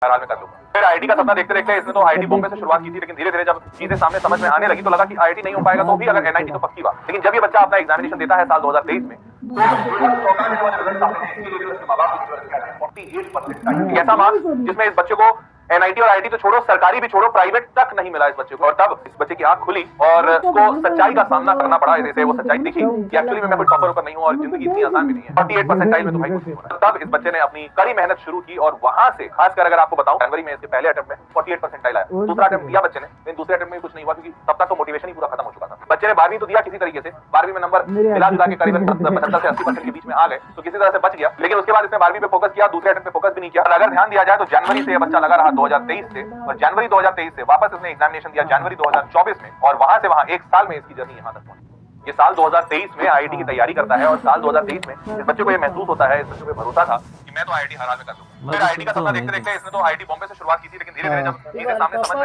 हर हाल में कर लूंगा। फिर आईआईटी का सपना देखते देखते इसने तो आईआईटी बॉम्बे से शुरुआत की थी, लेकिन धीरे धीरे जब चीजें सामने समझ में आने लगी तो लगा कि आईआईटी नहीं हो पाएगा, तो भी अगर एनआईटी तो पक्की बात। लेकिन जब ये बच्चा अपना एग्जामिनेशन देता है साल 2023 में, तो ऐसा मार्क्स जिसमें इस बच्चे को एनआईटी और आईआईटी तो छोड़ो, सरकारी भी छोड़ो, प्राइवेट तक नहीं मिला इस बच्चे को। और तब इस बच्चे की आंख खुली और उसको सच्चाई का सामना करना पड़ा। जैसे वो सच्चाई दिखी कि एक्चुअली में मैं कोई टॉपर ऊपर नहीं हूँ और जिंदगी इतनी आसान भी नहीं है। 48 परसेंटाइल में तो भाई कुछ नहीं होना। तब इस बच्चे ने अपनी कड़ी मेहनत शुरू की और वहां से खासकर अगर आपको बताऊं, जनवरी में इसके पहले अटेम्प्ट में 48 परसेंटाइल आया। दूसरा अटेम्प्ट दिया बच्चे ने, लेकिन दूसरे अटेम्प्ट में कुछ नहीं हुआ क्योंकि तब तक तो मोटिवेशन ही पूरा खत्म हो चुका था। बच्चे ने 12वीं तो दिया किसी तरीके से, 12वीं में नंबर मिला जुला के करीबन 75 से 80% के बीच में आ गए, तो किसी तरह से बच गया। लेकिन उसके बाद इसने 12वीं पे फोकस किया, दूसरे अटेम्प्ट पे फोकस भी नहीं किया। और अगर ध्यान दिया जाए तो जनवरी से ये बच्चा लगा रहा 2023 से, और जनवरी 2023 से वापस इसने एग्जामिनेशन दिया जनवरी 2024 में, और वहां से वहां एक साल में इसकी जर्नी यहां तक पहुंची। ये साल 2023 में आईआईटी की तैयारी करता है और साल 2023 में इस बच्चे को ये महसूस होता है, इस बच्चे को भरोसा था कि मैं तो आईआईटी हर हाल में कर लूंगा। फिर आईआईटी का सपना देखते देखते इसने तो आईआईटी बॉम्बे से शुरुआत की थी, लेकिन धीरे धीरे जब चीजें सामने समझ में